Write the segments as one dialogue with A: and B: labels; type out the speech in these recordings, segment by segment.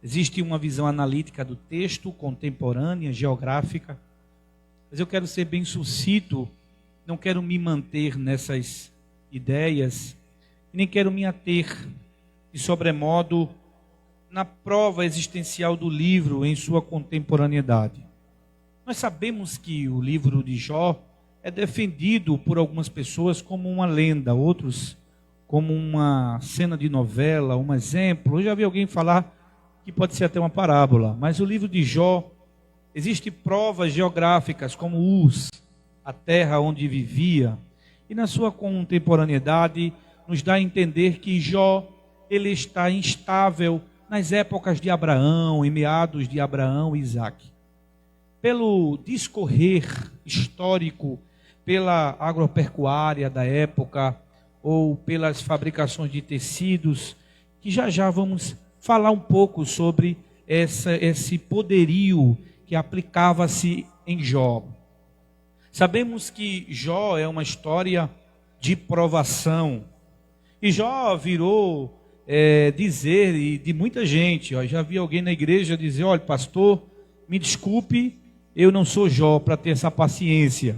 A: Existe uma visão analítica do texto, contemporânea, geográfica, mas eu quero ser bem sucinto, não quero me manter nessas ideias, nem quero me ater de sobremodo na prova existencial do livro em sua contemporaneidade. Nós sabemos que o livro de Jó é defendido por algumas pessoas como uma lenda, outros como uma cena de novela, um exemplo. Eu já vi alguém falar que pode ser até uma parábola, mas o livro de Jó, existem provas geográficas como Uz, a terra onde vivia, e na sua contemporaneidade nos dá a entender que Jó, ele está instável nas épocas de Abraão, em meados de Abraão e Isaque. Pelo discorrer histórico, pela agropecuária da época, ou pelas fabricações de tecidos, que já vamos falar um pouco sobre esse poderio que aplicava-se em Jó. Sabemos que Jó é uma história de provação, e Jó virou dizer de muita gente, já vi alguém na igreja dizer: olha, pastor, me desculpe, eu não sou Jó para ter essa paciência.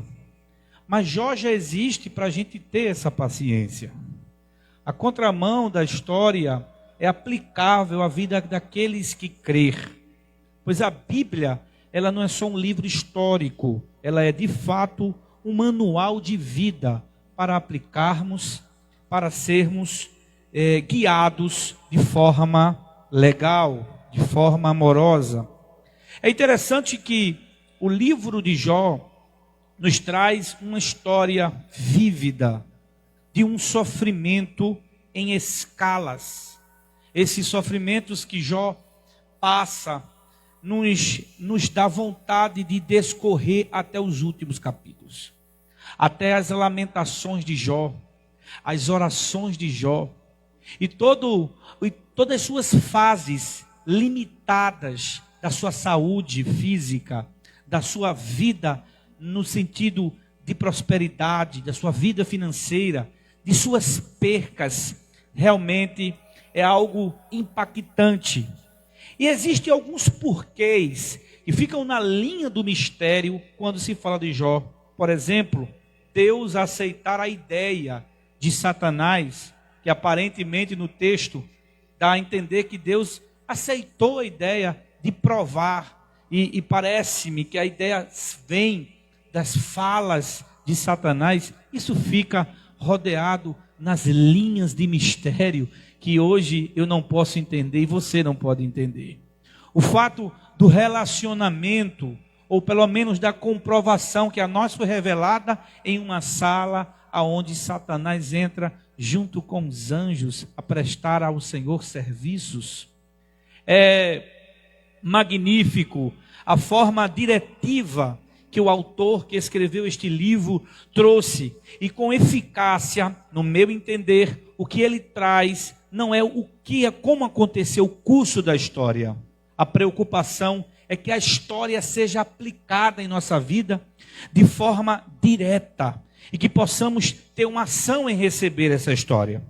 A: Mas Jó já existe para a gente ter essa paciência. A contramão da história é aplicável à vida daqueles que crer. Pois a Bíblia, ela não é só um livro histórico, ela é de fato um manual de vida para aplicarmos, para sermos guiados de forma legal, de forma amorosa. É interessante que o livro de Jó nos traz uma história vívida de um sofrimento em escalas. Esses sofrimentos que Jó passa nos dá vontade de descorrer até os últimos capítulos, até as lamentações de Jó, as orações de Jó, e todas as suas fases limitadas da sua saúde física, da sua vida no sentido de prosperidade, da sua vida financeira, de suas percas. Realmente é algo impactante. E existem alguns porquês que ficam na linha do mistério quando se fala de Jó. Por exemplo, Deus aceitar a ideia de Satanás, que aparentemente no texto dá a entender que Deus aceitou a ideia de provar, e parece-me que a ideia vem das falas de Satanás. Isso fica rodeado nas linhas de mistério que hoje eu não posso entender e você não pode entender. O fato do relacionamento, ou pelo menos da comprovação que a nós foi revelada em uma sala aonde Satanás entra junto com os anjos a prestar ao Senhor serviços. É magnífico a forma diretiva que o autor que escreveu este livro trouxe, e com eficácia, no meu entender, o que ele traz não é como aconteceu o curso da história. A preocupação é que a história seja aplicada em nossa vida de forma direta, e que possamos ter uma ação em receber essa história.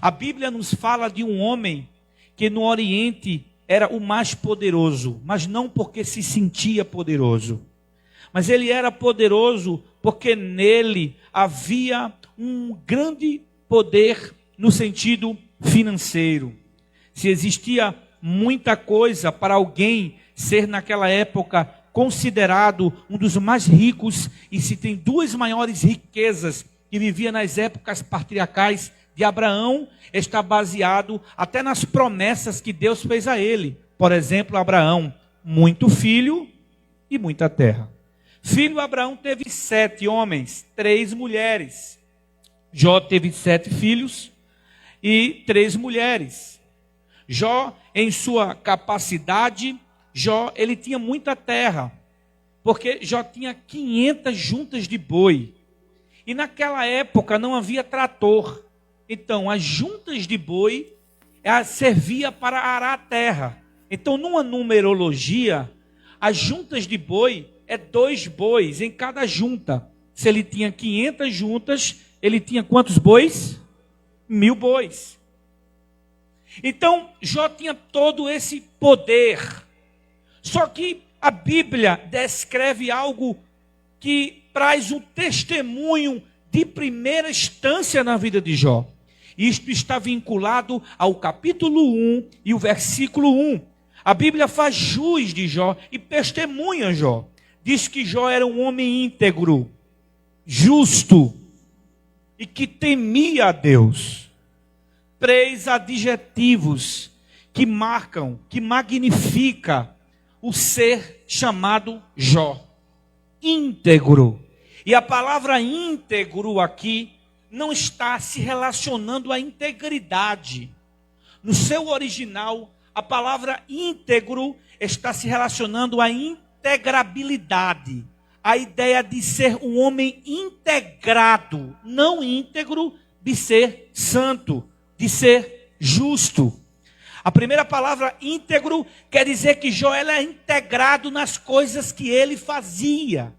A: A Bíblia nos fala de um homem que no Oriente era o mais poderoso, mas não porque se sentia poderoso, mas ele era poderoso porque nele havia um grande poder no sentido financeiro. Se existia muita coisa para alguém ser naquela época considerado um dos mais ricos, e se tem duas maiores riquezas que vivia nas épocas patriarcais de Abraão, está baseado até nas promessas que Deus fez a ele. Por exemplo, Abraão, muito filho e muita terra. Filho, Abraão teve 7 homens, 3 mulheres. Jó teve 7 filhos e 3 mulheres. Jó, em sua capacidade, ele tinha muita terra, porque Jó tinha 500 juntas de boi. E naquela época não havia trator. Então, as juntas de boi servia para arar a terra. Então, numa numerologia, as juntas de boi é 2 bois em cada junta. Se ele tinha 500 juntas, ele tinha quantos bois? 1000 bois. Então, Jó tinha todo esse poder. Só que a Bíblia descreve algo que traz um testemunho de primeira instância na vida de Jó. Isto está vinculado ao capítulo 1 e o versículo 1. A Bíblia faz jus de Jó e testemunha Jó. Diz que Jó era um homem íntegro, justo e que temia a Deus. 3 adjetivos que marcam, que magnifica o ser chamado Jó. Íntegro. E a palavra íntegro aqui não está se relacionando à integridade. No seu original, a palavra íntegro está se relacionando à integrabilidade. A ideia de ser um homem integrado, não íntegro, de ser santo, de ser justo. A primeira palavra íntegro quer dizer que Jó era integrado nas coisas que ele fazia.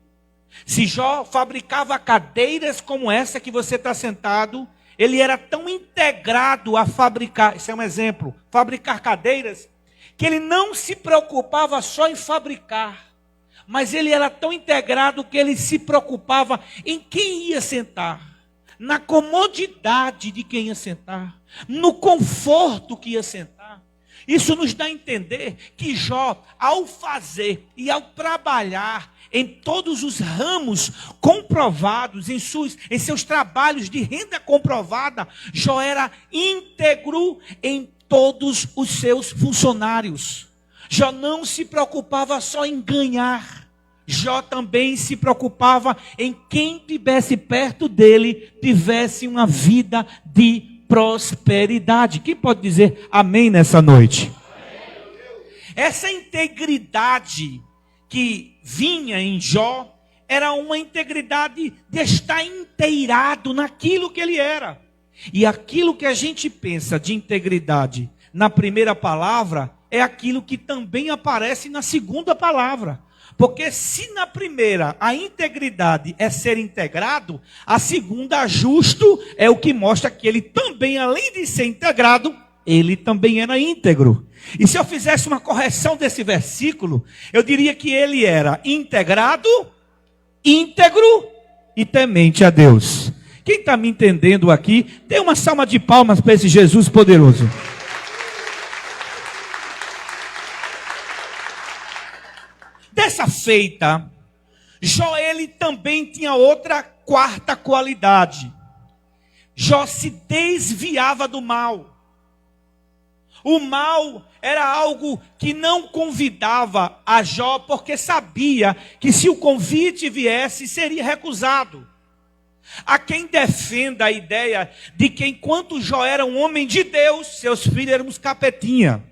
A: Se Jó fabricava cadeiras como essa que você está sentado, ele era tão integrado a fabricar, esse é um exemplo, fabricar cadeiras, que ele não se preocupava só em fabricar, mas ele era tão integrado que ele se preocupava em quem ia sentar, na comodidade de quem ia sentar, no conforto que ia sentar. Isso nos dá a entender que Jó, ao fazer e ao trabalhar em todos os ramos comprovados, em seus trabalhos de renda comprovada, Jó era íntegro em todos os seus funcionários. Jó não se preocupava só em ganhar. Jó também se preocupava em quem estivesse perto dele tivesse uma vida de prosperidade. Quem pode dizer amém nessa noite? Essa integridade que vinha em Jó era uma integridade de estar inteirado naquilo que ele era. E aquilo que a gente pensa de integridade na primeira palavra é aquilo que também aparece na segunda palavra. Porque se na primeira a integridade é ser integrado, a segunda, justo, é o que mostra que ele também, além de ser integrado, ele também era íntegro. E se eu fizesse uma correção desse versículo, eu diria que ele era integrado, íntegro e temente a Deus. Quem está me entendendo aqui, dê uma salva de palmas para esse Jesus poderoso. Dessa feita, Jó ele também tinha outra quarta qualidade. Jó se desviava do mal. O mal era algo que não convidava a Jó, porque sabia que se o convite viesse, seria recusado. Há quem defenda a ideia de que enquanto Jó era um homem de Deus, seus filhos eram uns capetinha.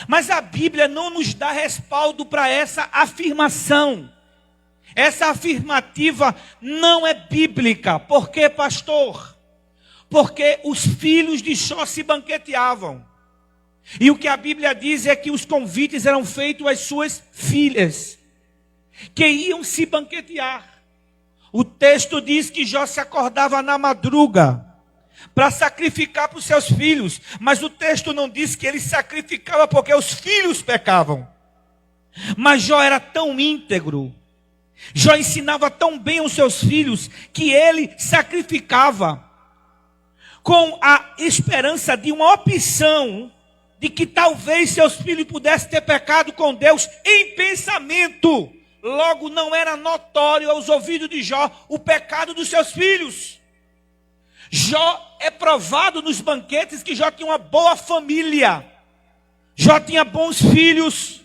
A: Mas a Bíblia não nos dá respaldo para essa afirmação. Essa afirmativa não é bíblica. Por quê, pastor? Porque os filhos de Jó se banqueteavam. E o que a Bíblia diz é que os convites eram feitos às suas filhas, que iam se banquetear. O texto diz que Jó se acordava na madruga para sacrificar para os seus filhos. Mas o texto não diz que ele sacrificava porque os filhos pecavam. Mas Jó era tão íntegro, Jó ensinava tão bem aos seus filhos, que ele sacrificava com a esperança de uma opção de que talvez seus filhos pudessem ter pecado com Deus em pensamento. Logo não era notório aos ouvidos de Jó o pecado dos seus filhos. Jó é provado nos banquetes que Jó tinha uma boa família. Jó tinha bons filhos.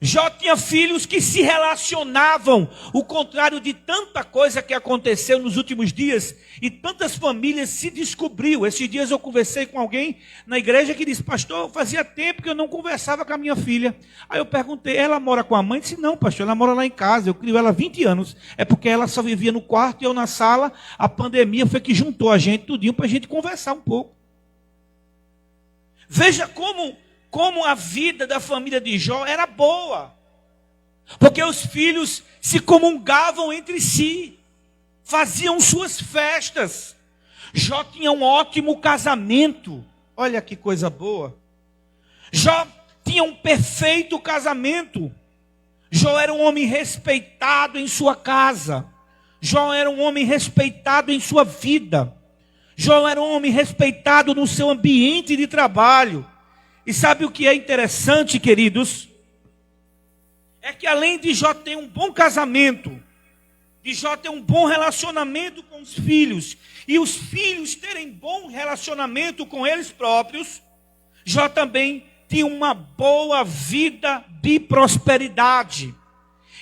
A: Jó tinha filhos que se relacionavam. O contrário de tanta coisa que aconteceu nos últimos dias. E tantas famílias se descobriu. Esses dias eu conversei com alguém na igreja que disse: pastor, fazia tempo que eu não conversava com a minha filha. Aí eu perguntei: ela mora com a mãe? Disse: não, pastor, ela mora lá em casa. Eu crio ela há 20 anos. É porque ela só vivia no quarto e eu na sala. A pandemia foi que juntou a gente tudinho para a gente conversar um pouco. Veja como a vida da família de Jó era boa. Porque os filhos se comungavam entre si, faziam suas festas. Jó tinha um ótimo casamento. Olha que coisa boa. Jó tinha um perfeito casamento. Jó era um homem respeitado em sua casa. Jó era um homem respeitado em sua vida. Jó era um homem respeitado no seu ambiente de trabalho. E sabe o que é interessante, queridos? É que além de Jó ter um bom casamento, de Jó ter um bom relacionamento com os filhos, e os filhos terem bom relacionamento com eles próprios, Jó também tinha uma boa vida de prosperidade.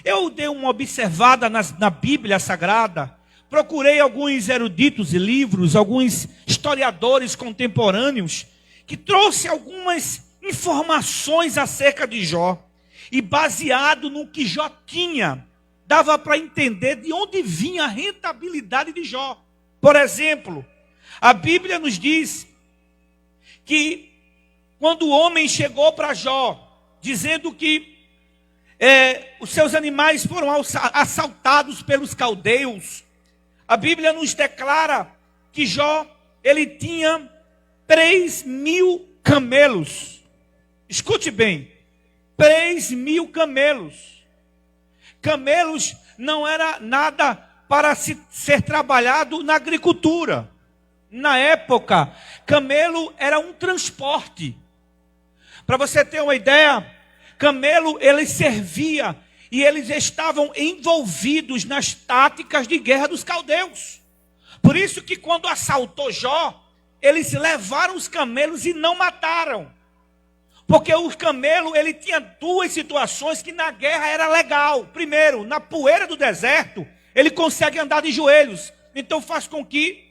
A: Eu dei uma observada na Bíblia Sagrada, procurei alguns eruditos e livros, alguns historiadores contemporâneos, que trouxe algumas informações acerca de Jó. E baseado no que Jó tinha, dava para entender de onde vinha a rentabilidade de Jó. Por exemplo, a Bíblia nos diz que quando o homem chegou para Jó, dizendo que os seus animais foram assaltados pelos caldeus, a Bíblia nos declara que Jó, ele tinha 3.000 camelos. Escute bem, 3.000 camelos. Camelos não era nada para ser trabalhado na agricultura. Na época, camelo era um transporte. Para você ter uma ideia, camelo ele servia e eles estavam envolvidos nas táticas de guerra dos caldeus. Por isso que quando assaltou Jó, eles levaram os camelos e não mataram. Porque o camelo, ele tinha duas situações que na guerra era legal. Primeiro, na poeira do deserto, ele consegue andar de joelhos. Então faz com que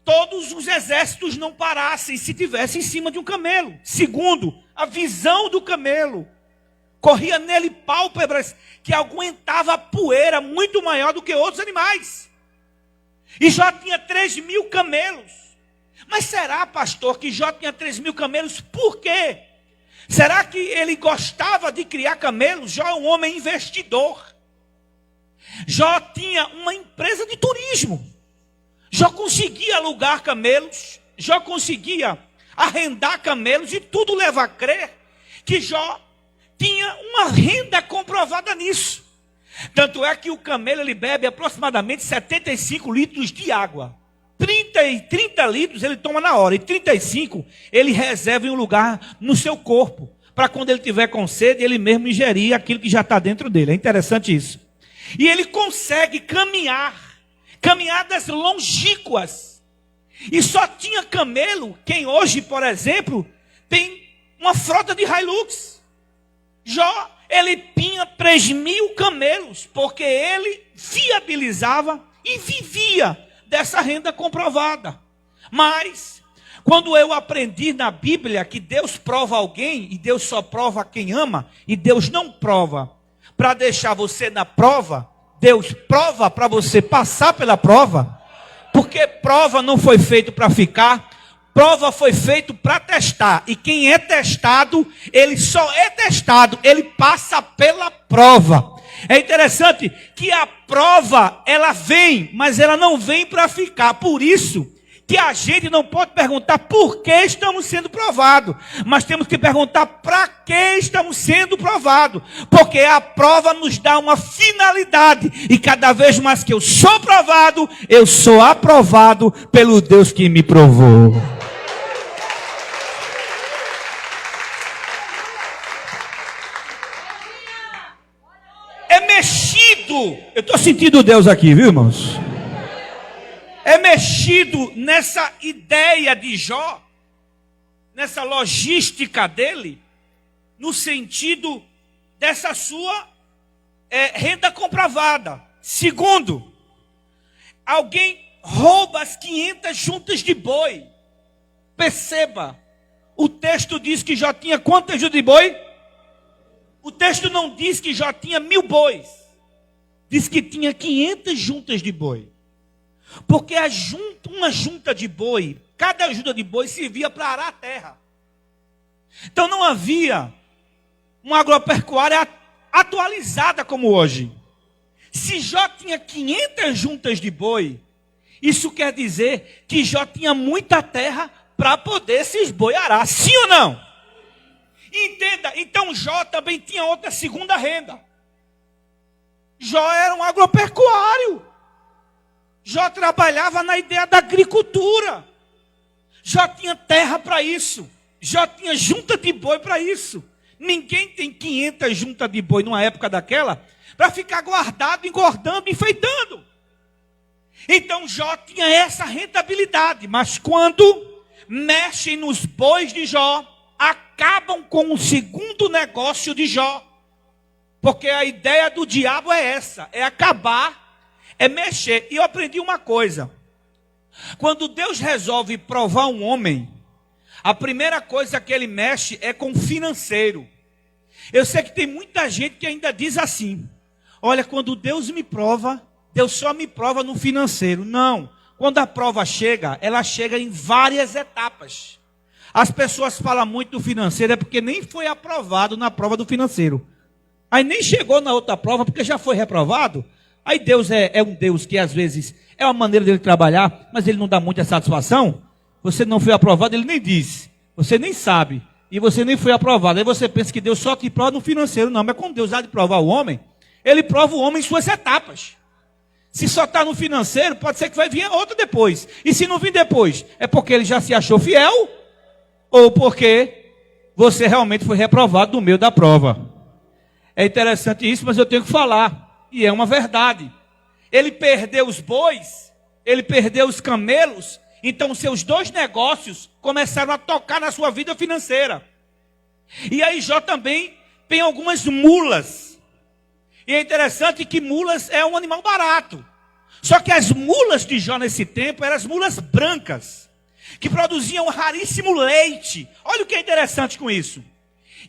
A: todos os exércitos não parassem se tivessem em cima de um camelo. Segundo, a visão do camelo. Corria nele pálpebras que aguentava a poeira muito maior do que outros animais. E Jó tinha 3.000 camelos. Mas será, pastor, que Jó tinha 3.000 camelos? Por quê? Será que ele gostava de criar camelos? Jó é um homem investidor. Jó tinha uma empresa de turismo. Jó conseguia alugar camelos. Jó conseguia arrendar camelos. E tudo leva a crer que Jó tinha uma renda comprovada nisso. Tanto é que o camelo ele bebe aproximadamente 75 litros de água. 30 litros ele toma na hora. E 35 ele reserva em um lugar no seu corpo. Para quando ele tiver com sede, ele mesmo ingerir aquilo que já está dentro dele. É interessante isso. E ele consegue caminhadas longínquas. E só tinha camelo quem hoje, por exemplo, tem uma frota de Hilux. Jó, ele tinha 3.000 camelos, porque ele viabilizava e vivia dessa renda comprovada. Mas, quando eu aprendi na Bíblia que Deus prova alguém, e Deus só prova quem ama, e Deus não prova para deixar você na prova, Deus prova para você passar pela prova, porque prova não foi feito para ficar, prova foi feito para testar, e quem é testado, ele só é testado, ele passa pela prova. É interessante que a prova, ela vem, mas ela não vem para ficar. Por isso que a gente não pode perguntar por que estamos sendo provados, mas temos que perguntar para que estamos sendo provados. Porque a prova nos dá uma finalidade, e cada vez mais que eu sou provado, eu sou aprovado pelo Deus que me provou. É mexido, eu estou sentindo Deus aqui, viu, irmãos? É mexido nessa ideia de Jó, nessa logística dele, no sentido dessa sua renda comprovada. Segundo, alguém rouba as 500 juntas de boi. Perceba, o texto diz que Jó tinha quantas juntas de boi? O texto não diz que Jó tinha 1.000 bois. Diz que tinha 500 juntas de boi. Porque uma junta de boi, cada junta de boi servia para arar a terra. Então não havia uma agropecuária atualizada como hoje. Se Jó tinha 500 juntas de boi, isso quer dizer que Jó tinha muita terra para poder se esboiarar. Sim ou não? Entenda, então Jó também tinha outra segunda renda. Jó era um agropecuário. Jó trabalhava na ideia da agricultura. Jó tinha terra para isso. Jó tinha junta de boi para isso. Ninguém tem 500 juntas de boi numa época daquela para ficar guardado, engordando, enfeitando. Então Jó tinha essa rentabilidade. Mas quando mexem nos bois de Jó, acabam com o segundo negócio de Jó. Porque a ideia do diabo é essa, é acabar, é mexer. E eu aprendi uma coisa. Quando Deus resolve provar um homem, a primeira coisa que ele mexe é com o financeiro. Eu sei que tem muita gente que ainda diz assim: olha, quando Deus me prova, Deus só me prova no financeiro. Não, quando a prova chega, ela chega em várias etapas. As pessoas falam muito do financeiro, é porque nem foi aprovado na prova do financeiro. Aí nem chegou na outra prova, porque já foi reprovado. Aí Deus é um Deus que às vezes é uma maneira dele trabalhar, mas ele não dá muita satisfação. Você não foi aprovado, ele nem disse. Você nem sabe. E você nem foi aprovado. Aí você pensa que Deus só te prova no financeiro. Não, mas quando Deus há de provar o homem, ele prova o homem em suas etapas. Se só está no financeiro, pode ser que vai vir outra depois. E se não vir depois, é porque ele já se achou fiel, ou porque você realmente foi reprovado no meio da prova. É interessante isso, mas eu tenho que falar. E é uma verdade. Ele perdeu os bois, ele perdeu os camelos, então seus dois negócios começaram a tocar na sua vida financeira. E aí Jó também tem algumas mulas. E é interessante que mulas é um animal barato. Só que as mulas de Jó nesse tempo eram as mulas brancas, que produziam um raríssimo leite. Olha o que é interessante com isso.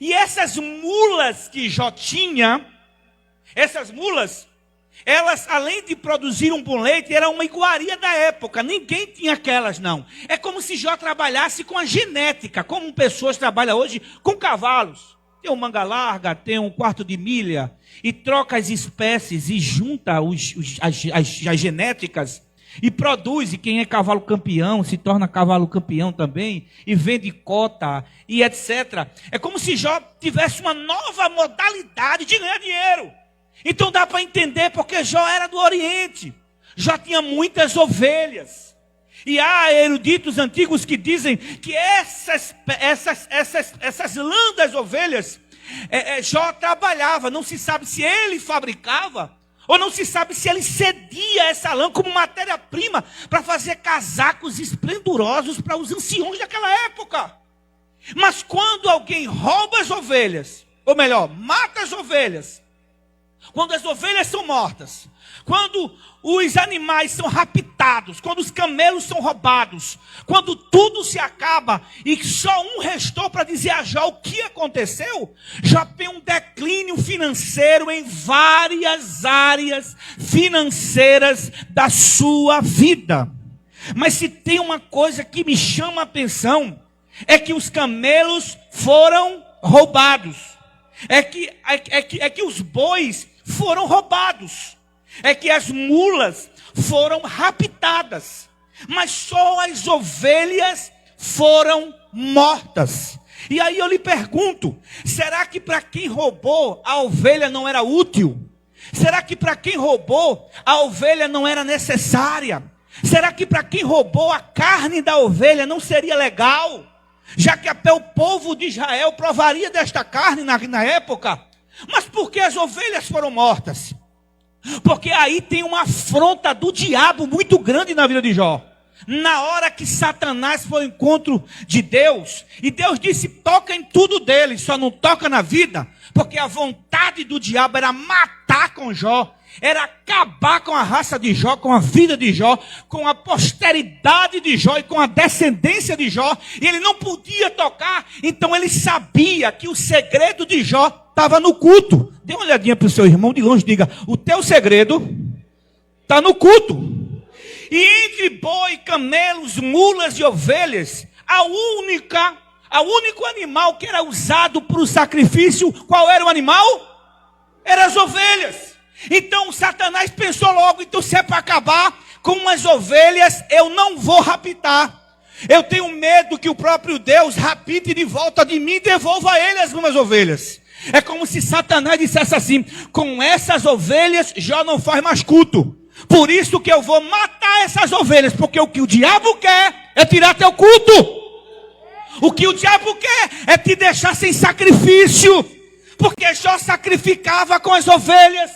A: E essas mulas que Jó tinha, essas mulas, elas, além de produzir um bom leite, eram uma iguaria da época. Ninguém tinha aquelas, não. É como se Jó trabalhasse com a genética, como pessoas trabalham hoje com cavalos. Tem um manga larga, tem um quarto de milha, e troca as espécies e junta as genéticas e produz. E quem é cavalo campeão se torna cavalo campeão também, e vende cota e etc. É como se Jó tivesse uma nova modalidade de ganhar dinheiro. Então dá para entender porque Jó era do Oriente. Jó tinha muitas ovelhas. E há eruditos antigos que dizem que essas lãs das ovelhas, Jó trabalhava. Não se sabe se ele fabricava, ou não se sabe se ele cedia essa lã como matéria-prima para fazer casacos esplendorosos para os anciões daquela época. Mas quando alguém rouba as ovelhas, ou melhor, mata as ovelhas, quando as ovelhas são mortas, quando os animais são raptados, quando os camelos são roubados, quando tudo se acaba e só um restou para dizer a Jó o que aconteceu, Jó tem um declínio financeiro em várias áreas financeiras da sua vida. Mas se tem uma coisa que me chama a atenção, é que os camelos foram roubados, é que os bois foram roubados, é que as mulas foram raptadas, mas só as ovelhas foram mortas. E aí eu lhe pergunto, será que para quem roubou a ovelha não era útil? Será que para quem roubou a ovelha não era necessária? Será que para quem roubou a carne da ovelha não seria legal? Já que até o povo de Israel provaria desta carne na época. Mas por que as ovelhas foram mortas? Porque aí tem uma afronta do diabo muito grande na vida de Jó. Na hora que Satanás foi ao encontro de Deus, e Deus disse, toca em tudo dele, só não toca na vida, porque a vontade do diabo era matar com Jó, era acabar com a raça de Jó, com a vida de Jó, com a posteridade de Jó e com a descendência de Jó, e ele não podia tocar. Então ele sabia que o segredo de Jó estava no culto. Dê uma olhadinha para o seu irmão de longe e diga, o teu segredo está no culto. E entre boi, camelos, mulas e ovelhas, o único animal que era usado para o sacrifício, qual era o animal? Eram as ovelhas. Então Satanás pensou logo, então se é para acabar com as ovelhas, eu não vou raptar. Eu tenho medo que o próprio Deus rapite de volta de mim e devolva a ele as minhas ovelhas. É como se Satanás dissesse assim: com essas ovelhas já não faz mais culto. Por isso que eu vou matar essas ovelhas, porque o que o diabo quer é tirar teu culto. O que o diabo quer é te deixar sem sacrifício. Porque Jó sacrificava com as ovelhas.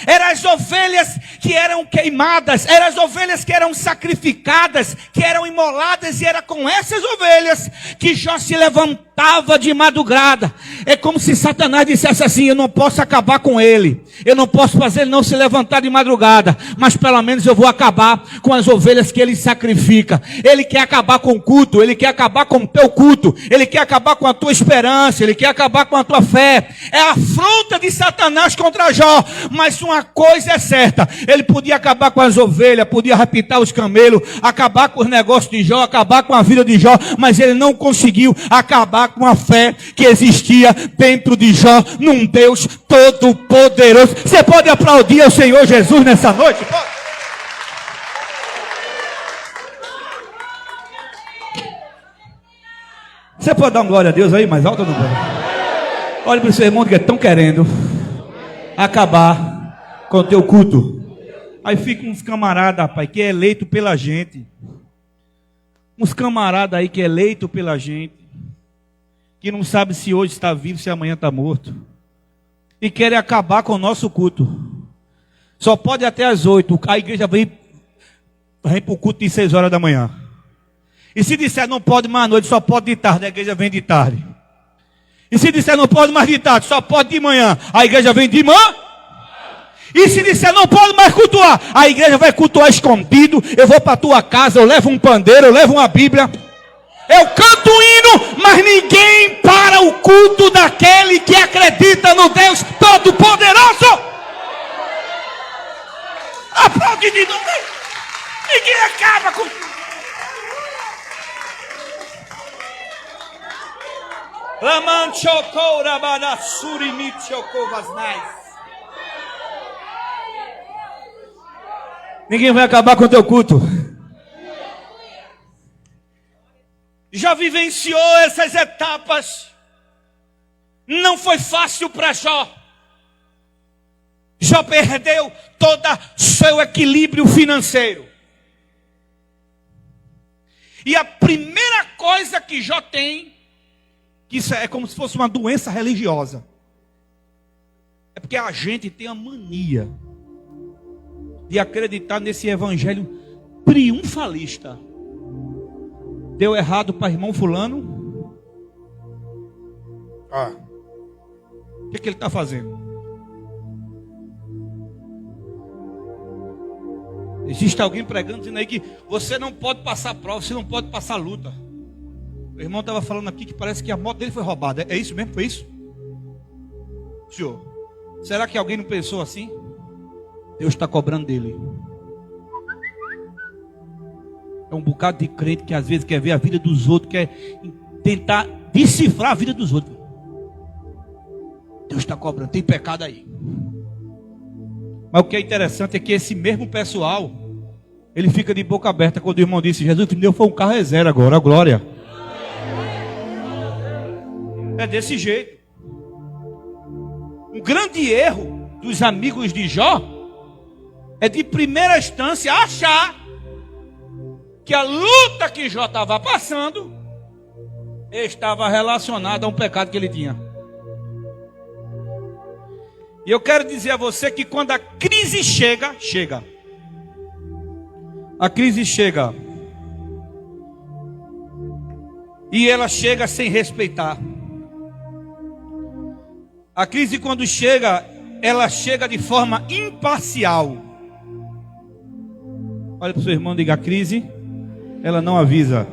A: Eram as ovelhas que eram queimadas, eram as ovelhas que eram sacrificadas, que eram imoladas, e era com essas ovelhas que Jó se levantava de madrugada. É como se Satanás dissesse assim: eu não posso acabar com ele, eu não posso fazer ele não se levantar de madrugada, mas pelo menos eu vou acabar com as ovelhas que ele sacrifica. Ele quer acabar com o culto, ele quer acabar com o teu culto, ele quer acabar com a tua esperança, ele quer acabar com a tua fé. É a afronta de Satanás contra Jó. Mas uma coisa é certa: ele podia acabar com as ovelhas, podia raptar os camelos, acabar com os negócios de Jó, acabar com a vida de Jó, mas ele não conseguiu acabar com a fé que existia dentro de Jó, num Deus todo-poderoso. Você pode aplaudir ao Senhor Jesus nessa noite? Pode. Você pode dar uma glória a Deus aí mais alto ou não pode? Olha para o seu irmão que estão querendo acabar com o teu culto. Aí fica uns camaradas, rapaz, que é eleito pela gente. Uns camaradas aí que é eleito pela gente, que não sabe se hoje está vivo, se amanhã está morto, e querem acabar com o nosso culto. Só pode até às 8. A igreja vem para o culto de 6 horas da manhã. E se disser não pode mais à noite, só pode de tarde, a igreja vem de tarde. E se disser não pode mais de tarde, só pode de manhã, a igreja vem de manhã. E se disser não pode mais cultuar, a igreja vai cultuar escondido. Eu vou para a tua casa, eu levo um pandeiro, eu levo uma Bíblia, eu canto hino, mas ninguém para o culto daquele que acredita no Deus Todo-Poderoso. Aplaude de novo. Ninguém acaba com... Ninguém vai acabar com o teu culto. Já vivenciou essas etapas. Não foi fácil para Jó. Jó perdeu todo seu equilíbrio financeiro. E a primeira coisa que Jó tem, que isso é como se fosse uma doença religiosa, é porque a gente tem a mania de acreditar nesse evangelho triunfalista. Deu errado para irmão fulano. O que ele está fazendo? Existe alguém pregando dizendo aí que você não pode passar prova, você não pode passar luta. O irmão estava falando aqui que parece que a moto dele foi roubada. É isso mesmo? Foi isso? Senhor, será que alguém não pensou assim? Deus está cobrando dele. É um bocado de crente que às vezes quer ver a vida dos outros, quer tentar decifrar a vida dos outros. Deus está cobrando, tem pecado aí. Mas o que é interessante é que esse mesmo pessoal, ele fica de boca aberta quando o irmão disse: Jesus, que Deus foi um carro é zero agora, a glória. É desse jeito. Um grande erro dos amigos de Jó é de primeira instância achar que a luta que Jó estava passando estava relacionada a um pecado que ele tinha. E eu quero dizer a você que quando a crise chega. A crise chega. E ela chega sem respeitar. A crise quando chega, ela chega de forma imparcial. Olha para o seu irmão e diga: a crise, ela não avisa.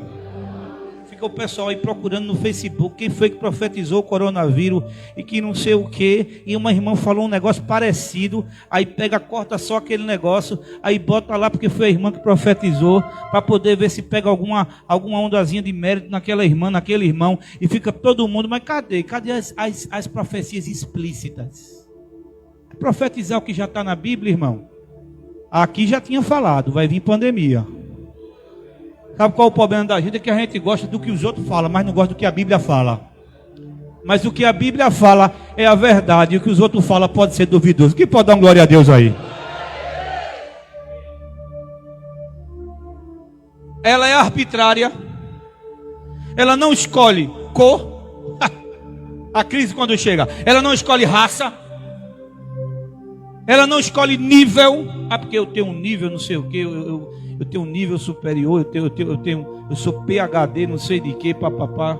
A: Fica o pessoal aí procurando no Facebook quem foi que profetizou o coronavírus e que não sei o que. E uma irmã falou um negócio parecido. Aí pega, corta só aquele negócio, aí bota lá porque foi a irmã que profetizou, para poder ver se pega alguma ondazinha de mérito naquela irmã, naquele irmão. E fica todo mundo: mas cadê as profecias explícitas? Profetizar o que já está na Bíblia, irmão. Aqui já tinha falado, vai vir pandemia. Sabe qual é o problema da gente? É que a gente gosta do que os outros falam, mas não gosta do que a Bíblia fala. Mas o que a Bíblia fala é a verdade, e o que os outros falam pode ser duvidoso. Quem pode dar uma glória a Deus aí? Ela é arbitrária. Ela não escolhe cor. A crise quando chega. Ela não escolhe raça. Ela não escolhe nível. Ah, porque eu tenho um nível, não sei o que. Eu tenho um nível superior. Eu sou PhD, não sei de que, papapá.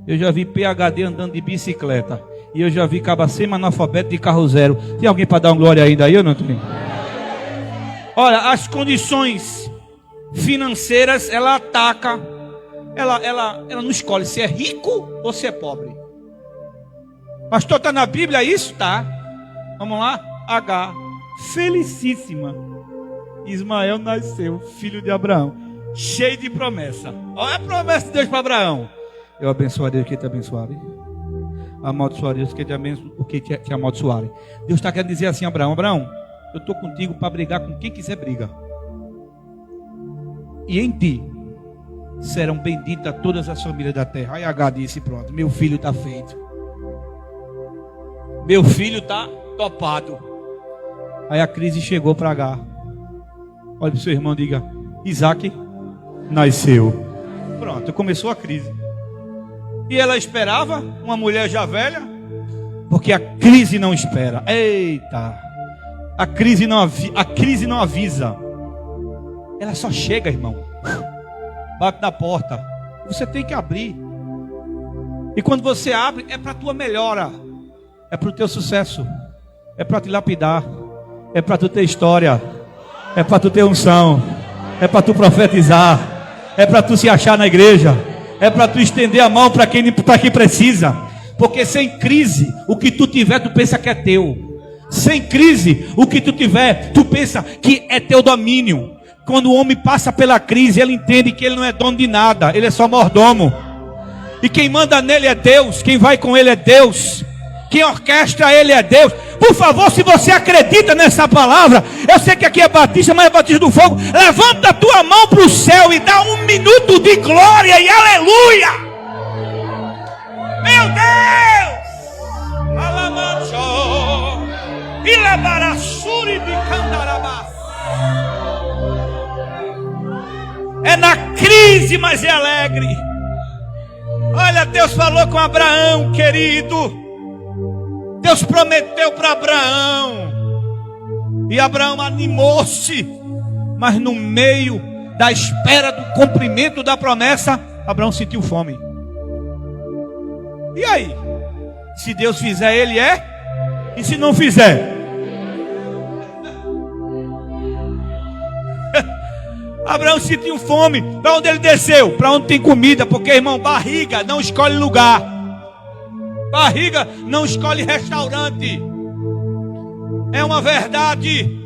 A: Eu já vi PhD andando de bicicleta. E eu já vi cabacema analfabeto de carro zero. Tem alguém para dar uma glória ainda aí ou não tem? Olha, as condições financeiras, ela ataca. Ela não escolhe se é rico ou se é pobre. Pastor, está na Bíblia isso? Tá. Vamos lá? H. Felicíssima. Ismael nasceu, filho de Abraão. Cheio de promessa. Olha a promessa de Deus para Abraão. Eu abençoarei os que te abençoarem. Amaldiçoarei os que te amaldiçoarem. Deus está querendo dizer assim, Abraão, eu estou contigo para brigar com quem quiser briga. E em ti serão benditas todas as famílias da terra. Aí H disse, pronto, meu filho está feito. Meu filho está topado. Aí a crise chegou para H. Olha para o seu irmão e diga, Isaac nasceu. Pronto, começou a crise. E ela esperava uma mulher já velha, porque a crise não espera. Eita, a crise não avisa. Ela só chega, irmão. Bate na porta. Você tem que abrir. E quando você abre, é para a tua melhora. É para o teu sucesso. É para te lapidar. É para tu ter história. É para tu ter unção. É para tu profetizar. É para tu se achar na igreja. É para tu estender a mão para quem precisa. Porque sem crise, o que tu tiver, tu pensa que é teu. Sem crise, o que tu tiver, tu pensa que é teu domínio. Quando o homem passa pela crise, ele entende que ele não é dono de nada. Ele é só mordomo. E quem manda nele é Deus. Quem vai com ele é Deus. Quem orquestra ele é Deus. Por favor, se você acredita nessa palavra, eu sei que aqui é batista, mas é batista do fogo. Levanta a tua mão para o céu e dá 1 minuto de glória e aleluia. Meu Deus! Alamancho, ilabarassuri bicandarabá. É na crise, mas é alegre. Olha, Deus falou com Abraão, querido. Deus prometeu para Abraão. E Abraão animou-se. Mas no meio da espera do cumprimento da promessa, Abraão sentiu fome. E aí? Se Deus fizer, ele é. E se não fizer? Abraão sentiu fome. Para onde ele desceu? Para onde tem comida. Porque, irmão, barriga não escolhe lugar. Barriga não escolhe restaurante. É uma verdade.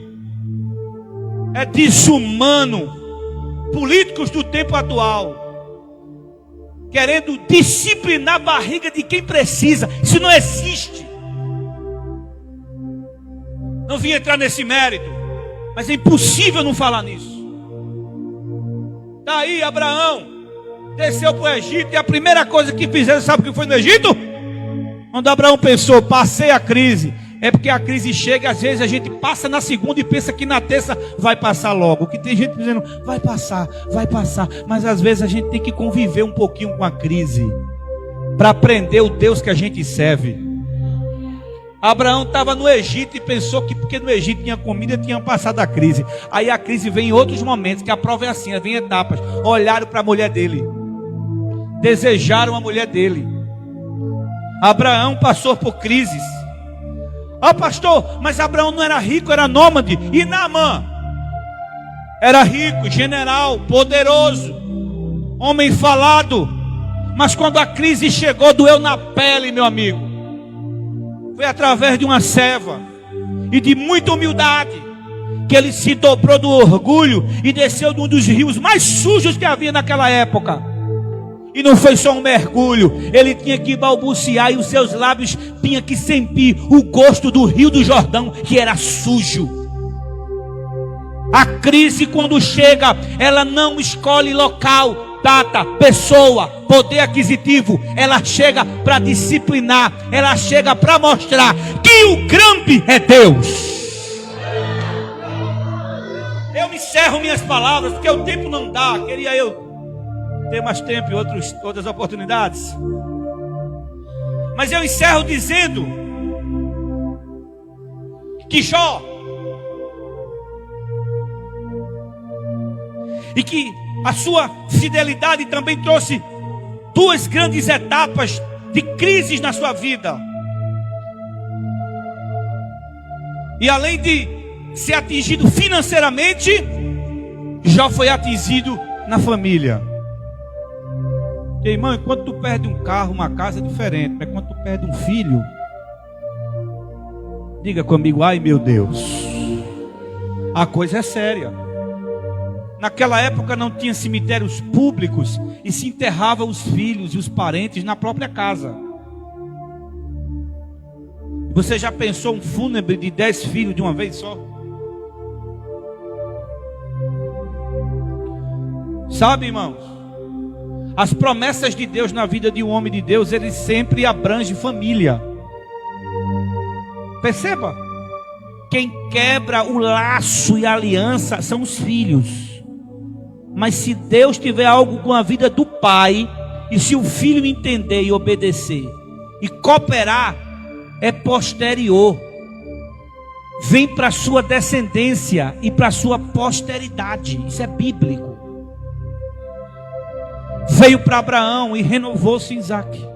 A: É desumano. Políticos do tempo atual querendo disciplinar a barriga de quem precisa. Isso não existe. Não vim entrar nesse mérito, mas é impossível não falar nisso. Daí Abraão desceu para o Egito. E a primeira coisa que fizeram, sabe o que foi no Egito? Quando Abraão pensou, passei a crise. É porque a crise chega, às vezes a gente passa na segunda e pensa que na terça vai passar logo. Que tem gente dizendo, vai passar. Mas às vezes a gente tem que conviver um pouquinho com a crise, para aprender o Deus que a gente serve. Abraão estava no Egito e pensou que porque no Egito tinha comida, tinha passado a crise. Aí a crise vem em outros momentos, que a prova é assim, vem em etapas. Olharam para a mulher dele, desejaram a mulher dele. Abraão passou por crises. Pastor, mas Abraão não era rico, era nômade. E Naamã era rico, general, poderoso, homem falado. Mas quando a crise chegou, doeu na pele, meu amigo. Foi através de uma serva e de muita humildade que ele se dobrou do orgulho e desceu de um dos rios mais sujos que havia naquela época. E não foi só um mergulho, ele tinha que balbuciar e os seus lábios tinham que sentir o gosto do rio do Jordão, que era sujo. A crise, quando chega, ela não escolhe local, data, pessoa, poder aquisitivo. Ela chega para disciplinar, ela chega para mostrar que o grande é Deus. Eu encerro minhas palavras, porque o tempo não dá. Queria eu ter mais tempo e outras oportunidades. Mas eu encerro dizendo que Jó, e que a sua fidelidade também trouxe duas grandes etapas de crises na sua vida. E além de ser atingido financeiramente, Jó foi atingido na família. E, irmão, quando tu perde um carro, uma casa é diferente. Mas quando tu perde um filho, diga comigo, ai meu Deus, a coisa é séria. Naquela época não tinha cemitérios públicos e se enterrava os filhos e os parentes na própria casa. Você já pensou um fúnebre de 10 filhos de uma vez só? Sabe, irmãos, as promessas de Deus na vida de um homem de Deus, ele sempre abrange família. Perceba, quem quebra o laço e a aliança são os filhos. Mas se Deus tiver algo com a vida do pai, e se o filho entender e obedecer e cooperar, é posterior. Vem para a sua descendência e para a sua posteridade. Isso é bíblico. Veio para Abraão e renovou-se em Isaque.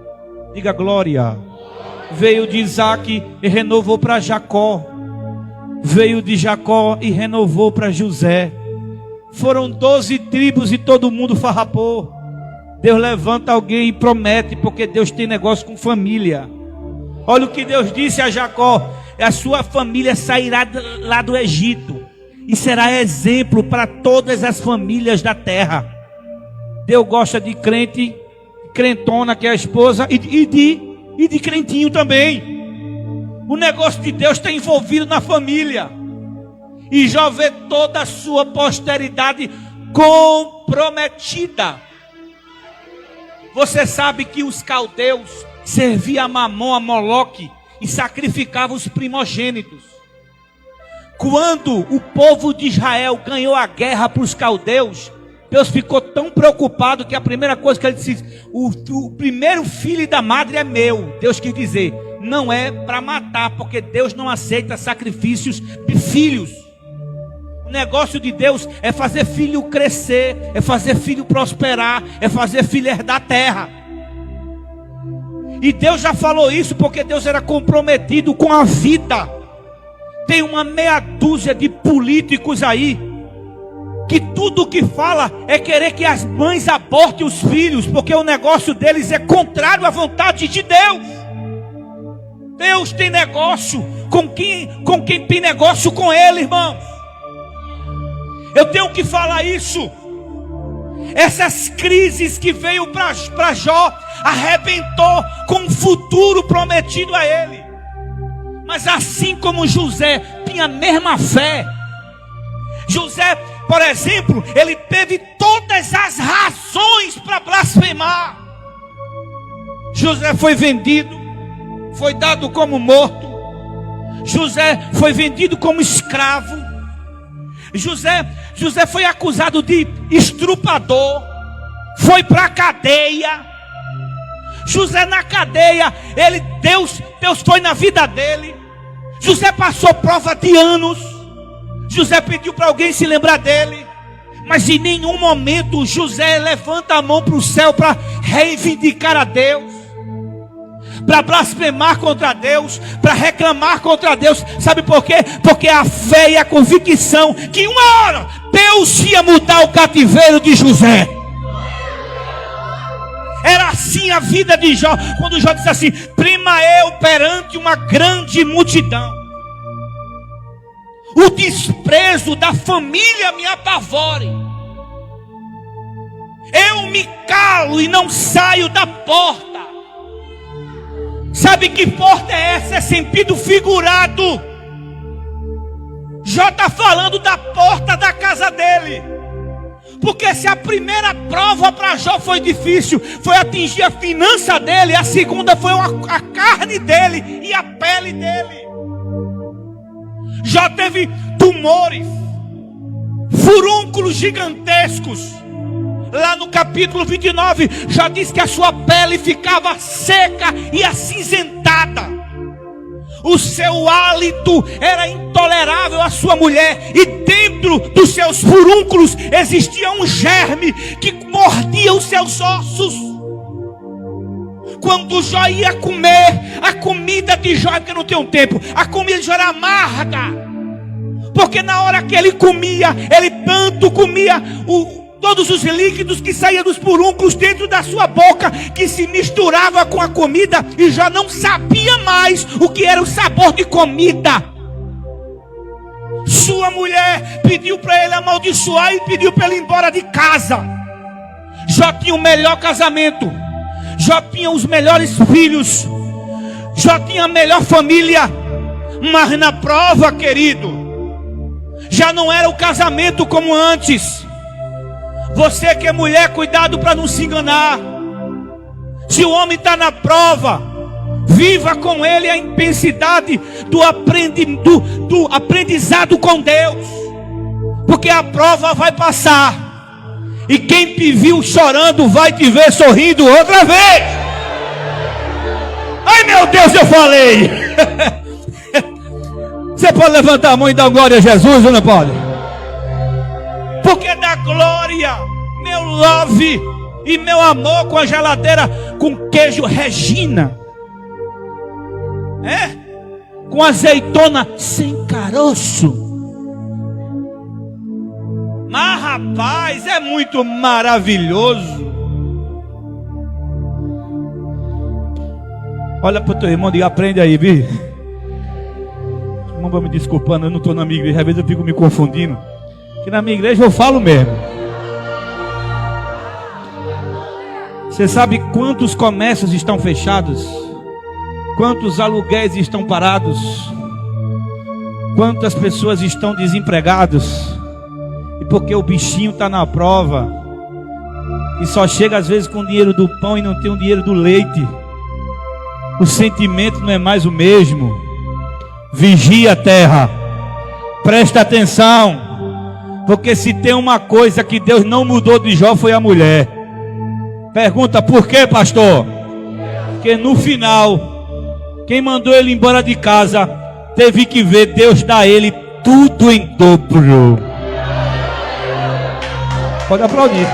A: Diga glória. Veio de Isaque e renovou para Jacó. Veio de Jacó e renovou para José. Foram 12 tribos e todo mundo farrapou. Deus levanta alguém e promete, porque Deus tem negócio com família. Olha o que Deus disse a Jacó: a sua família sairá lá do Egito e será exemplo para todas as famílias da terra. Deus gosta de crente, crentona que é a esposa, e de crentinho também. O negócio de Deus está envolvido na família. E Jó vê toda a sua posteridade comprometida. Você sabe que os caldeus serviam a Mamon, a Moloque, e sacrificavam os primogênitos. Quando o povo de Israel ganhou a guerra para os caldeus, Deus ficou tão preocupado que a primeira coisa que ele disse: o primeiro filho da madre é meu. Deus quis dizer, não é para matar, porque Deus não aceita sacrifícios de filhos. O negócio de Deus é fazer filho crescer, é fazer filho prosperar, é fazer filho herdar a terra. E Deus já falou isso porque Deus era comprometido com a vida. Tem uma meia dúzia de políticos aí que tudo o que fala é querer que as mães abortem os filhos, porque o negócio deles é contrário à vontade de Deus. Deus tem negócio com quem tem negócio com Ele, irmãos. Eu tenho que falar isso. Essas crises que veio para Jó arrebentou com o futuro prometido a ele. Mas assim como José tinha a mesma fé, José, por exemplo, ele teve todas as razões para blasfemar. José foi vendido, foi dado como morto. José foi vendido como escravo. José foi acusado de estrupador, foi para a cadeia. José na cadeia, Deus foi na vida dele. José passou prova de anos. José pediu para alguém se lembrar dele, mas em nenhum momento José levanta a mão para o céu para reivindicar a Deus, para blasfemar contra Deus, para reclamar contra Deus. Sabe por quê? Porque a fé e a convicção que uma hora Deus ia mudar o cativeiro de José. Era assim a vida de Jó, quando Jó disse assim: prima eu perante uma grande multidão. O desprezo da família me apavore. Eu me calo e não saio da porta. Sabe que porta é essa? É sentido figurado. Jó está falando da porta da casa dele. Porque se a primeira prova para Jó foi difícil, foi atingir a finança dele, a segunda foi a carne dele e a pele dele. Jó teve tumores, furúnculos gigantescos. Lá no capítulo 29, Jó diz que a sua pele ficava seca e acinzentada. O seu hálito era intolerável à sua mulher, e dentro dos seus furúnculos existia um germe que mordia os seus ossos. Quando Jó ia comer, a comida de Jó, porque não tem um tempo, a comida de Jó era amarga, porque na hora que ele comia, ele tanto comia todos os líquidos que saíam dos furúnculos dentro da sua boca, que se misturava com a comida, e já não sabia mais o que era o sabor de comida. Sua mulher pediu para ele amaldiçoar e pediu para ele ir embora de casa. Jó tinha o melhor casamento, Jó tinha os melhores filhos, Jó tinha a melhor família, mas na prova, querido, já não era o casamento como antes. Você que é mulher, cuidado para não se enganar. Se o homem está na prova, viva com ele a intensidade do aprendizado com Deus, porque a prova vai passar, e quem te viu chorando vai te ver sorrindo outra vez. Ai meu Deus, eu falei. Você pode levantar a mão e dar glória a Jesus ou não pode? Porque da glória, meu love e meu amor com a geladeira com queijo Regina, com azeitona sem caroço. Mas rapaz, é muito maravilhoso. Olha para o teu irmão e diga: aprende aí, Bi. Não vou me desculpando, eu não estou na minha igreja, às vezes eu fico me confundindo. Que na minha igreja eu falo mesmo. Você sabe quantos comércios estão fechados? Quantos aluguéis estão parados? Quantas pessoas estão desempregadas? E porque o bichinho está na prova, e só chega às vezes com o dinheiro do pão e não tem o dinheiro do leite. O sentimento não é mais o mesmo. Vigia a terra, presta atenção. Porque se tem uma coisa que Deus não mudou de Jó, foi a mulher. Pergunta: por quê, pastor? Porque no final, quem mandou ele embora de casa teve que ver Deus dar a ele tudo em dobro. Pode aplaudir.